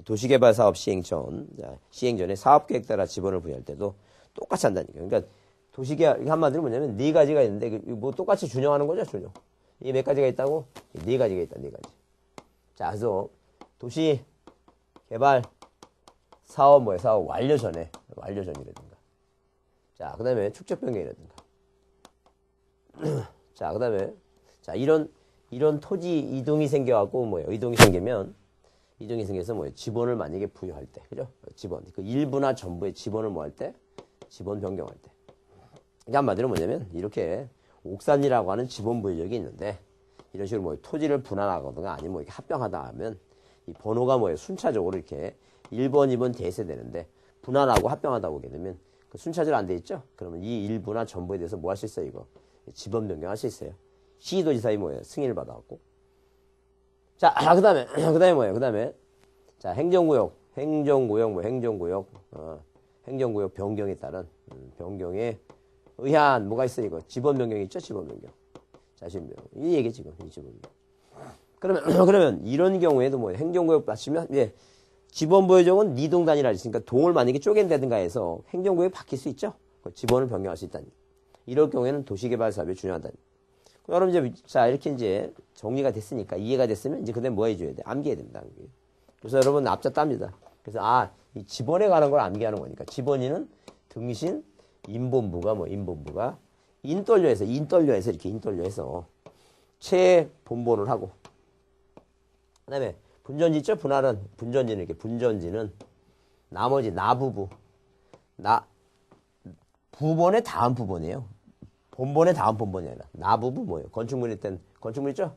도시개발 사업 시행 전에 사업계획 따라 지번을 부여할 때도 똑같이 한다니까. 그러니까 도시계획 한마디로 뭐냐면 4가지가 있는데 뭐 똑같이 준용하는 거죠, 준용. 이게 몇 가지가 있다고? 4가지가 있다, 4가지. 자, 그래서 도시개발 사업 뭐예요? 사업 완료 전이라든가. 자, 그 다음에 축척 변경이라든가. 자, 그 다음에 자 이런 토지 이동이 생겨갖고 뭐예요? 이동이 생기면 이정희승에서 뭐예요? 지번을 만약에 부여할 때, 그죠? 지번. 그 일부나 전부의 지번을 뭐 할 때? 지번 변경할 때. 그러니까 한마디로 뭐냐면, 이렇게 옥산이라고 하는 지번 부여력이 있는데, 이런 식으로 뭐 토지를 분할하거나 아니면 뭐 이렇게 합병하다 하면, 이 번호가 뭐예요? 순차적으로 이렇게 1번, 2번 대세 되는데, 분할하고 합병하다 보게 되면, 그 순차적으로 안 돼 있죠? 그러면 이 일부나 전부에 대해서 뭐 할 수 있어요, 이거? 지번 변경할 수 있어요. 시도지사의 뭐예요? 승인을 받아갖고. 자, 그 다음에 뭐예요? 그 다음에, 자, 행정구역 변경에 따른, 변경에 의한, 뭐가 있어요, 이거? 지번 변경 있죠? 지번 변경. 자, 지금, 이 얘기 지금, 이 지번 변경. 그러면, 이런 경우에도 뭐예요? 행정구역 맞추면, 예, 지번 부여정은 니동단이라 했으니까, 동을 만약에 쪼갠다든가 해서 행정구역이 바뀔 수 있죠? 지번을 변경할 수 있다니. 이럴 경우에는 도시개발사업이 중요하다니. 여러분 이제 자 이렇게 이제 정리가 됐으니까 이해가 됐으면 이제 그다음에 뭐 해줘야 돼? 암기해야 된다. 그래서 여러분 앞자 땁니다. 그래서 이 지번에 관한 걸 암기하는 거니까 지번이는 등신 인본부가 인떨려해서 이렇게 인떨려해서 최본본을 하고 그다음에 분전지 있죠? 분전지는 이렇게 분전지는 나머지 나부부 부본의 다음 부본이에요. 본본의 다음 본본이 아니라 나부부 뭐예요? 건축물일 땐 건축물 있죠?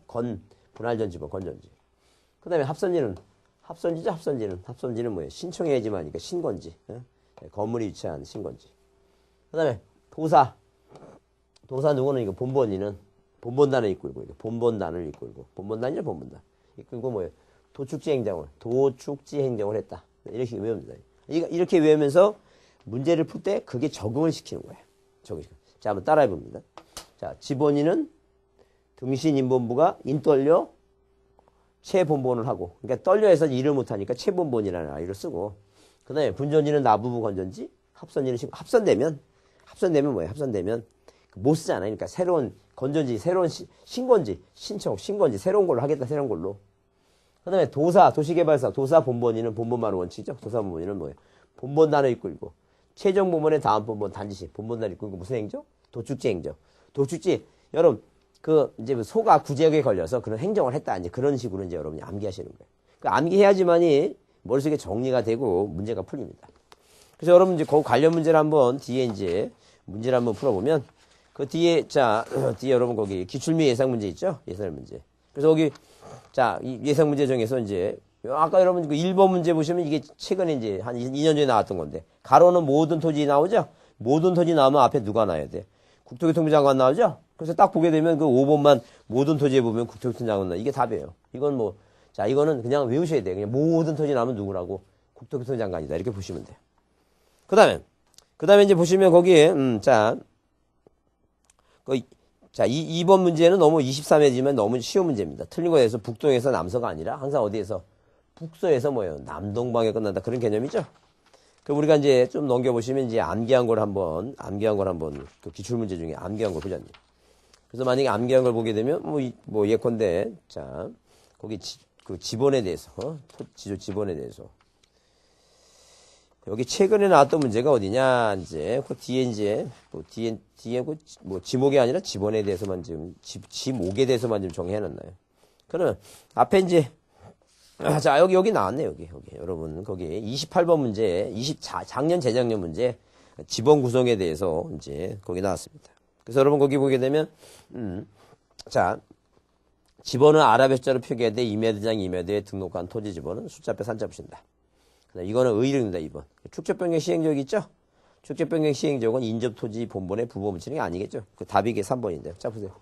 분할전지 건전지. 그 다음에 합선지는 뭐예요? 신청해야지만 하니까 신건지. 건물이 위치한 신건지. 그 다음에 도사 누구는 이거 본본이는 본본단을 이끌고 본본단을 이끌고 본본단이죠 본본단 이끌고 뭐예요? 도축지 행정을 했다. 이렇게 외우면 돼요. 이렇게 외우면서 문제를 풀 때 그게 적응을 시키는 거예요. 자, 한번 따라해 봅니다. 자, 지번이는 등신인본부가 인떨려 최본본을 하고, 그러니까 떨려해서 일을 못하니까 최본본이라는 아이를 쓰고, 그 다음에 분전지는 나부부 건전지, 합선지는 합선되면 뭐예요? 합선되면 못 쓰잖아요. 그러니까 새로운 건전지, 새로운 신건지, 새로운 걸로 하겠다, 새로운 걸로. 그 다음에 도시개발사, 도사 본본이는 본본만의 원칙이죠. 도사 본본이는 뭐예요? 본본단을 이끌고, 최종 본본의 다음 본본 단지시 본본단을 이끌고 무슨 행정? 도축지 행정. 도축지 여러분 이제 소가 구제역에 걸려서 그런 행정을 했다 이제 그런 식으로 이제 여러분이 암기하시는 거예요. 그 암기해야지만이 머릿속에 정리가 되고 문제가 풀립니다. 그래서 여러분 이제 그 관련 문제를 한번 뒤에 이제 문제를 한번 풀어보면 그 뒤에 뒤에 여러분 거기 기출미 예상 문제 있죠? 예상 문제. 그래서 거기 이 예상 문제 중에서 이제 아까 여러분 그 1번 문제 보시면 이게 최근에 이제 한 2년 전에 나왔던 건데 가로는 모든 토지 나오죠? 모든 토지 나오면 앞에 누가 나와야 돼? 국토교통부 장관 나오죠? 그래서 딱 보게 되면 그 5번만 모든 토지에 보면 국토교통부 장관 나와. 이게 답이에요. 이건 이거는 그냥 외우셔야 돼요. 그냥 모든 토지 나오면 누구라고? 국토교통부 장관이다. 이렇게 보시면 돼요. 그 다음에 이제 보시면 거기에, 2번 문제는 너무 23회지만 너무 쉬운 문제입니다. 틀린 거에 대해서 북동에서 남서가 아니라 항상 어디에서? 북서에서 뭐예요? 남동방에 끝난다. 그런 개념이죠? 그럼 우리가 이제 좀 넘겨보시면 이제 암기한 걸 한번 그 기출문제 중에 암기한 걸 보자니. 그래서 만약에 암기한 걸 보게 되면 예컨대 거기 그 지번에 대해서 지번에 대해서 여기 최근에 나왔던 문제가 어디냐 이제 그 뒤에 이제 뒤에 지목이 아니라 지번에 대해서만 지금 지목에 대해서만 좀 정해놨나요? 그러면 앞에 이제 여기 나왔네, 여기. 여러분, 거기 28번 문제, 작년, 재작년 문제, 지번 구성에 대해서 이제 거기 나왔습니다. 그래서 여러분 거기 보게 되면, 지번은 아랍에자로 표기해야 돼. 임야대장 임야대에 등록한 토지 지번은 숫자표 산자 붙인다. 이거는 의의입니다, 2번. 축적변경 시행적이 있죠? 축적변경 시행적은 인접토지 본본에 부보 붙이는 게 아니겠죠? 그 답이 이게 3번인데. 자, 보세요.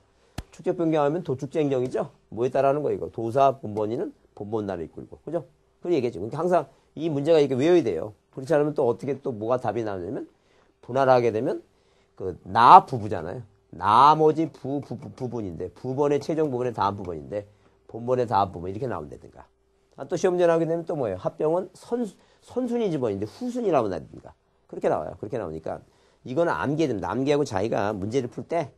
축적변경하면 도축지 행정이죠? 뭐에 따라하는 거예요, 이거? 도사 본본이는 본본단을 이끌고. 그죠? 그 얘기죠. 그러니까 항상 이 문제가 이렇게 외워야 돼요. 그렇지 않으면 또 어떻게 또 뭐가 답이 나오냐면, 분할하게 되면, 부부잖아요. 나머지 부분인데, 부번의 최종 부분의 다음 부분인데, 본본의 다음 부분, 이렇게 나온다든가. 또 시험 문제 나오게 되면 또 뭐예요? 합병은 선순위 지번인데 후순위라고 나든가. 그렇게 나와요. 그렇게 나오니까, 이거는 암기해야 됩니다. 암기하고 자기가 문제를 풀 때,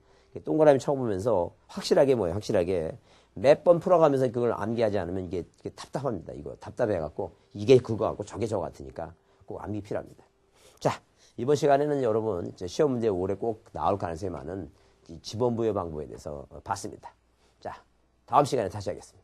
동그라미 쳐보면서 확실하게 몇 번 풀어가면서 그걸 암기하지 않으면 이게 답답합니다. 이거 답답해갖고 이게 그거 같고 저게 저거 같으니까 꼭 암기 필요합니다. 자, 이번 시간에는 여러분 시험 문제 올해 꼭 나올 가능성이 많은 지번 부여 방법에 대해서 봤습니다. 자, 다음 시간에 다시 하겠습니다.